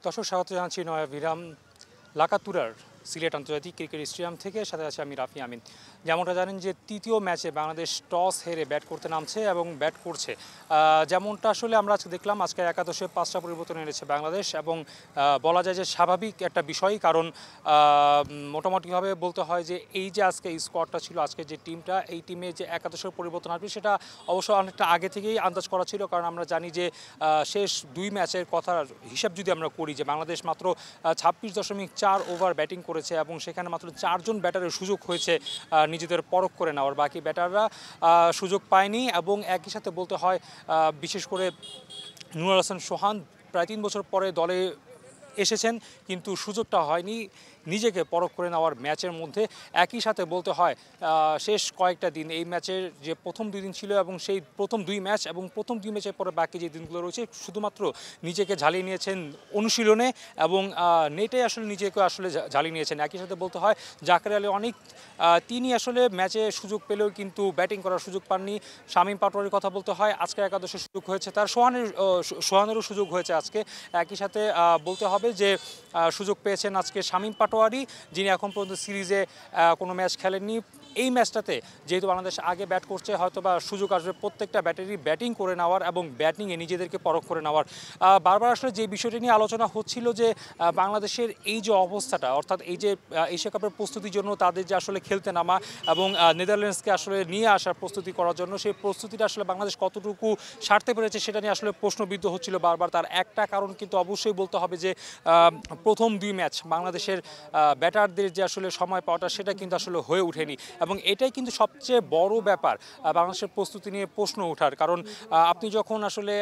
দর্শক স্বাগত জানাচ্ছি নয়া বিরাম লাকাতুরার সিলেট আন্তর্জাতিক ক্রিকেট স্টেডিয়াম থেকে। সাথে আছে আমি রাফি আমিন। যেমনটা জানেন যে তৃতীয় ম্যাচে বাংলাদেশ টস হেরে ব্যাট করতে নামছে এবং ব্যাট করছে। যেমনটা আসলে আমরা আজকে দেখলাম, আজকে একাদশে 5টা পরিবর্তন এনেছে বাংলাদেশ এবং বলা যায় যে স্বাভাবিক একটা বিষয়, কারণ মোটামুটিভাবে বলতে হয় যে এই যে আজকে স্কোয়াডটা ছিল, আজকে যে টিমটা, এই টিমে যে একাদশের পরিবর্তন আসবে সেটা অবশ্য অনেকটা আগে থেকেই আন্দাজ করা ছিল। কারণ আমরা জানি যে শেষ দুই ম্যাচের কথার হিসাব যদি আমরা করি, যে বাংলাদেশ মাত্র 26.4 ওভার ব্যাটিং করেছে এবং সেখানে মাত্র 4 জন ব্যাটারের সুযোগ হয়েছে নিজেদের পরখ করে নেওয়ার। বাকি ব্যাটাররা সুযোগ পায়নি এবং একই সাথে বলতে হয় বিশেষ করে নুরুল হাসান সোহান প্রায় 3 বছর পরে দলে এসেছেন, কিন্তু সুযোগটা হয়নি নিজেকে পরখ করে নেওয়ার ম্যাচের মধ্যে। একই সাথে বলতে হয় শেষ কয়েকটা দিন, এই ম্যাচের যে প্রথম 2 দিন ছিল এবং সেই প্রথম 2 ম্যাচ এবং প্রথম 2 ম্যাচের পরে বাকি যে দিনগুলো রয়েছে শুধুমাত্র নিজেকে ঝালিয়ে নিয়েছেন অনুশীলনে এবং নেটে আসলে নিজেকে আসলে ঝালিয়ে নিয়েছেন। একই সাথে বলতে হয় জাকের আলী অনেক তিনি আসলে ম্যাচে সুযোগ পেলেও কিন্তু ব্যাটিং করার সুযোগ পাননি। শামীম পাটোয়ারির কথা বলতে হয়, আজকে একাদশে সুযোগ হয়েছে তার, সোহানেরও সুযোগ হয়েছে আজকে। একই সাথে বলতে হবে যে সুযোগ পেয়েছেন আজকে শামীম পাটোয়ারি, যিনি এখন পর্যন্ত সিরিজে কোনো ম্যাচ খেলেননি। এই ম্যাচটাতে যেহেতু বাংলাদেশ আগে ব্যাট করছে, হয়তো বা সুযোগ আসবে প্রত্যেকটা ব্যাটারি ব্যাটিং করে নেওয়ার এবং ব্যাটিংয়ে নিজেদেরকে পরখ করে নেওয়ার। বারবার আসলে যে বিষয়টি নিয়ে আলোচনা হচ্ছিল যে বাংলাদেশের এই যে অবস্থাটা, অর্থাৎ এই যে এশিয়া কাপের প্রস্তুতির জন্য তাদের যে আসলে খেলতে নামা এবং নেদারল্যান্ডসকে আসলে নিয়ে আসার প্রস্তুতি করার জন্য, সেই প্রস্তুতিটা আসলে বাংলাদেশ কতটুকু সারতে পেরেছে সেটা নিয়ে আসলে প্রশ্নবিদ্ধ হচ্ছিল বারবার। তার একটা কারণ কিন্তু অবশ্যই বলতে হবে যে প্রথম 2 ম্যাচ বাংলাদেশের ব্যাটারদের যে আসলে সময় পাওয়াটা সেটা কিন্তু আসলে হয়ে ওঠেনি এবং এটাই কিন্তু সবচেয়ে বড় ব্যাপার বাংলাদেশের প্রস্তুতি নিয়ে প্রশ্ন ওঠার। কারণ আপনি যখন আসলে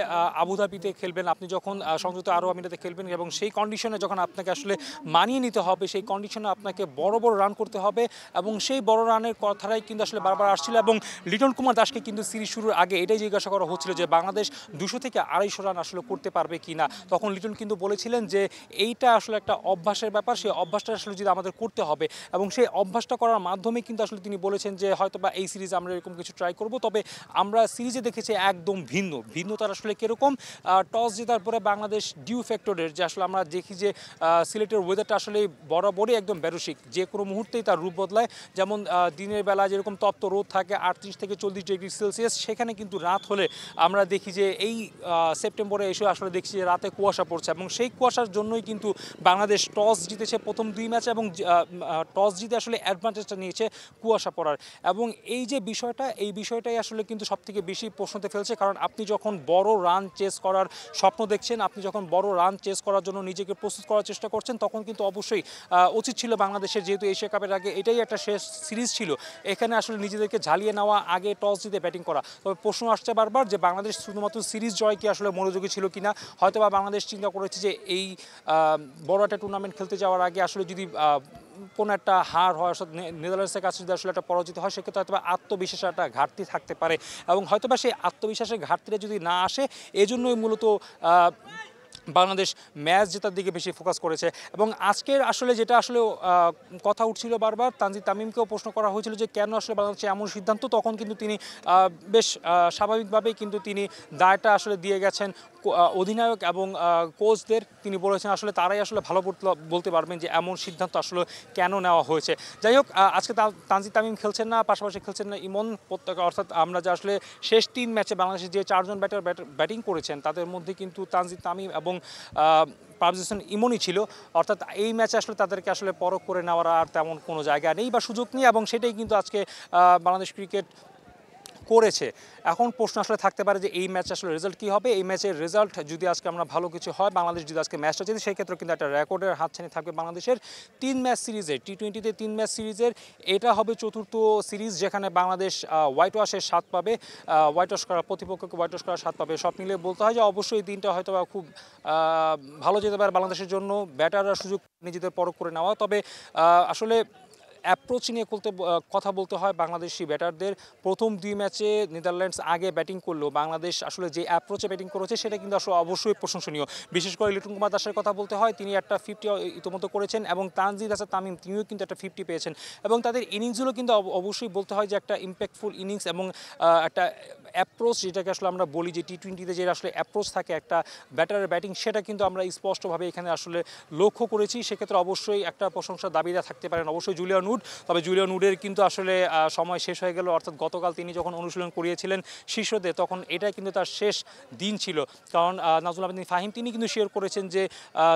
আবুধাবিতে খেলবেন, আপনি যখন সংযুক্ত আরব আমিরাতে খেলবেন এবং সেই কন্ডিশনে যখন আপনাকে আসলে মানিয়ে নিতে হবে, সেই কন্ডিশনে আপনাকে বড় বড় রান করতে হবে এবং সেই বড় রানের কথাটাই কিন্তু আসলে বারবার আসছিল। এবং লিটন কুমার দাসকে কিন্তু সিরিজ শুরুর আগে এটাই জিজ্ঞাসা করা হচ্ছিল যে বাংলাদেশ 200 থেকে 250 রান আসলে করতে পারবে কিনা। তখন লিটন কিন্তু বলেছিলেন যে এইটা আসলে একটা অভ্যাসের ব্যাপার, সেই অভ্যাসটা আসলে যদি আমাদের করতে হবে এবং সেই অভ্যাসটা করার মাধ্যমে কিন্তু আসলে তিনি বলেছেন যে হয়তো বা এই সিরিজে আমরা এরকম কিছু ট্রাই করব। তবে আমরা সিরিজে দেখেছি একদম ভিন্নতার আসলে কীরকম। টস জেতার পরে বাংলাদেশ ডিউ ফ্যাক্টরের যে আসলে আমরা দেখি যে সিলেটের ওয়েদারটা আসলে বরাবরই একদম বেরসিক, যে কোনো মুহূর্তেই তার রূপ বদলায়। যেমন দিনের বেলা যেরকম তপ্ত রোদ থাকে 38 থেকে 40 ডিগ্রি সেলসিয়াস, সেখানে কিন্তু রাত হলে আমরা দেখি যে এই সেপ্টেম্বরে এসে আসলে দেখছি যে রাতে কুয়াশা পড়ছে এবং সেই কুয়াশার জন্যই কিন্তু বাংলাদেশ টস জিতেছে প্রথম 2 ম্যাচ এবং টস জিতে আসলে অ্যাডভান্টেজটা নিয়েছে কুয়াশা পড়ার। এবং এই যে বিষয়টা, এই বিষয়টাই আসলে কিন্তু সবথেকে বেশি প্রশ্নতে ফেলছে। কারণ আপনি যখন বড় রান চেস করার স্বপ্ন দেখছেন, আপনি যখন বড় রান চেস করার জন্য নিজেকে প্রস্তুত করার চেষ্টা করছেন, তখন কিন্তু অবশ্যই উচিত ছিল বাংলাদেশের, যেহেতু এশিয়া কাপের আগে এটাই একটা শেষ সিরিজ ছিল, এখানে আসলে নিজেদেরকে ঝালিয়ে নেওয়া, আগে টস জিতে ব্যাটিং করা। তবে প্রশ্ন আসছে বারবার যে বাংলাদেশ শুধুমাত্র সিরিজ জয় কি আসলে মনোযোগী ছিল কিনা। হয়তো বা বাংলাদেশ চিন্তা করেছে যে এই বড় একটা টুর্নামেন্ট খেলতে যাওয়ার আগে আসলে যদি কোনো একটা হার হয়, অর্থাৎ নেদারল্যান্ডসের কাছে যদি আসলে একটা পরাজিত হয়, সেক্ষেত্রে হয়তো বা আত্মবিশ্বাসের একটা ঘাটতি থাকতে পারে এবং হয়তো বা সেই আত্মবিশ্বাসের ঘাটতিটা যদি না আসে, এজন্যই মূলত বাংলাদেশ ম্যাচ জেতার দিকে বেশি ফোকাস করেছে। এবং আজকের আসলে যেটা আসলে কথা উঠছিল বারবার, তানজিদ তামিমকেও প্রশ্ন করা হয়েছিল যে কেন আসলে বাংলাদেশে এমন সিদ্ধান্ত, তখন কিন্তু তিনি বেশ স্বাভাবিকভাবেই কিন্তু তিনি দায়টা আসলে দিয়ে গেছেন অধিনায়ক এবং কোচদের। তিনি বলেছেন আসলে তারাই আসলে ভালো বলতে পারবেন যে এমন সিদ্ধান্ত আসলে কেন নেওয়া হয়েছে। যাই হোক, আজকে তানজিদ তামিম খেলছেন না, পাশাপাশি খেলছেন না ইমন। অর্থাৎ আমরা যে আসলে শেষ 3 ম্যাচে বাংলাদেশের যে 4 জন ব্যাটিং করেছেন তাদের মধ্যে কিন্তু তানজিদ তামিম এবং পারভেজ হোসেন ইমনই ছিল। অর্থাৎ এই ম্যাচে আসলে তাদেরকে আসলে পরখ করে নেওয়ার আর তেমন কোনো জায়গা নেই বা সুযোগ নেই এবং সেটাই কিন্তু আজকে বাংলাদেশ ক্রিকেট করেছে। এখন প্রশ্ন আসলে থাকতে পারে যে এই ম্যাচে আসলে রেজাল্ট কী হবে। এই ম্যাচের রেজাল্ট যদি আজকে আমরা ভালো কিছু হয়, বাংলাদেশ যদি আজকে ম্যাচটা জিতে, সেক্ষেত্রে কিন্তু একটা রেকর্ডের হাতছানি থাকবে বাংলাদেশের। 3 ম্যাচ সিরিজের, টি-20তে 3 ম্যাচ সিরিজের এটা হবে চতুর্থ সিরিজ যেখানে বাংলাদেশ হোয়াইট ওয়াশের স্বাদ পাবে, হোয়াইট ওয়াশ করা প্রতিপক্ষকে হোয়াইট ওয়াশ করার স্বাদ পাবে। সব মিলিয়ে বলতে হয় যে অবশ্যই এই দিনটা হয়তো খুব ভালো যেতে পারে বাংলাদেশের জন্য, ব্যাটাররা সুযোগ নিজেদের পরখ করে নেওয়া। তবে আসলে অ্যাপ্রোচ নিয়ে কথা বলতে হয় বাংলাদেশি ব্যাটারদের। প্রথম 2 ম্যাচে নেদারল্যান্ডস আগে ব্যাটিং করলেও বাংলাদেশ আসলে যে অ্যাপ্রোচে ব্যাটিং করেছে সেটা কিন্তু আসলে অবশ্যই প্রশংসনীয়। বিশেষ করে লিটন কুমার দাসের কথা বলতে হয়, তিনি একটা 50 ইতিমধ্যে করেছেন এবং তানজিদ হাসান তামিম তিনিও কিন্তু একটা 50 পেয়েছেন এবং তাদের ইনিংসগুলো কিন্তু অবশ্যই বলতে হয় যে একটা ইম্প্যাক্টফুল ইনিংস এবং একটা অ্যাপ্রোচ, যেটাকে আসলে আমরা বলি যে টি-20তে যে আসলে অ্যাপ্রোচ থাকে একটা ব্যাটারের ব্যাটিং, সেটা কিন্তু আমরা স্পষ্টভাবে এখানে আসলে লক্ষ্য করেছি। সেক্ষেত্রে অবশ্যই একটা প্রশংসার দাবিদার থাকতে পারেন অবশ্যই জুলিয়ান উড। তবে জুলিয়ান উডের কিন্তু আসলে সময় শেষ হয়ে গেল, অর্থাৎ গতকাল তিনি যখন অনুশীলন করিয়েছিলেন শীর্ষদে তখন এটা কিন্তু তার শেষ দিন ছিল। কারণ নাজমুল আবেদিন ফাহিম তিনি কিন্তু শেয়ার করেছেন যে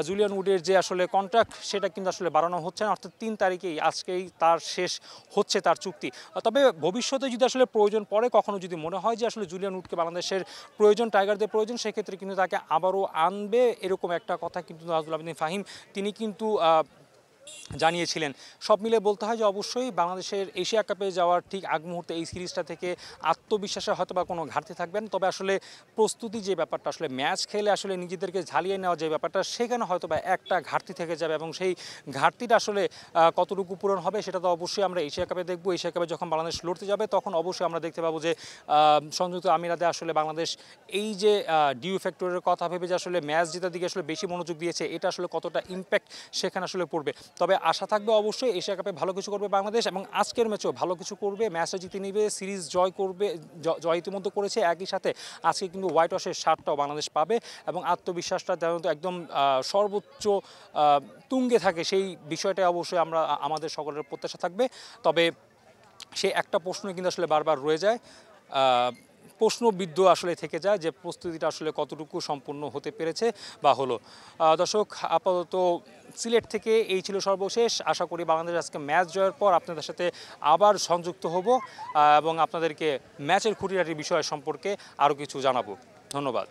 জুলিয়ান উডের যে আসলে কন্ট্রাক্ট সেটা কিন্তু আসলে বাড়ানো হচ্ছে না, অর্থাৎ 3 তারিখেই আজকেই তার শেষ হচ্ছে তার চুক্তি। তবে ভবিষ্যতে যদি আসলে প্রয়োজন পড়ে, কখনো যদি মনে হয় যে আসলে জুলিয়ান উডকে বাংলাদেশের প্রয়োজন, টাইগারদের প্রয়োজন, সেক্ষেত্রে কিন্তু তাকে আবারও আনবে, এরকম একটা কথা কিন্তু নাজমুল আবেদিন ফাহিম তিনি কিন্তু জানিয়েছিলেন। সব মিলে বলতে হয় যে অবশ্যই বাংলাদেশের এশিয়া কাপে যাওয়ার ঠিক আগ মুহূর্তে এই সিরিজটা থেকে আত্মবিশ্বাসে হয়তো বা কোনো ঘাটতি থাকবেন, তবে আসলে প্রস্তুতি যে ব্যাপারটা, আসলে ম্যাচ খেলে আসলে নিজেদেরকে ঝালিয়ে নেওয়া যে ব্যাপারটা, সেখানে হয়তো বা একটা ঘাটতি থেকে যাবে এবং সেই ঘাটতিটা আসলে কতটুকু পূরণ হবে সেটা তো অবশ্যই আমরা এশিয়া কাপে দেখব। এশিয়া কাপে যখন বাংলাদেশ লড়তে যাবে তখন অবশ্যই আমরা দেখতে পাবো যে সংযুক্ত আমিরাতে আসলে বাংলাদেশ এই যে ডিউ ফ্যাক্টরের কথা ভেবে যে আসলে ম্যাচ জেতার দিকে আসলে বেশি মনোযোগ দিয়েছে, এটা আসলে কতটা ইম্প্যাক্ট সেখানে আসলে পড়বে। তবে আশা থাকবে অবশ্যই এশিয়া কাপে ভালো কিছু করবে বাংলাদেশ এবং আজকের ম্যাচেও ভালো কিছু করবে, ম্যাচটা জিতে নিবে, সিরিজ জয় করবে, জয় ইতিমধ্যে করেছে। একই সাথে আজকে কিন্তু হোয়াইট ওয়াশের শার্টটাও বাংলাদেশ পাবে এবং আত্মবিশ্বাসটা যেন একদম সর্বোচ্চ তুঙ্গে থাকে, সেই বিষয়টা অবশ্যই আমাদের সকলের প্রত্যাশা থাকবে। তবে সে একটা প্রশ্ন কিন্তু আসলে বারবার রয়ে যায়, প্রশ্নবিদ্ধ আসলে থেকে যায় যে প্রস্তুতিটা আসলে কতটুকু সম্পূর্ণ হতে পেরেছে বা হলো। দর্শক, আপাতত সিলেট থেকে এই ছিল সর্বশেষ। আশা করি বাংলাদেশ আজকে ম্যাচ জয়ের পর আপনাদের সাথে আবার সংযুক্ত হব এবং আপনাদেরকে ম্যাচের খুঁটিনাটি বিষয় সম্পর্কে আরও কিছু জানাবো। ধন্যবাদ।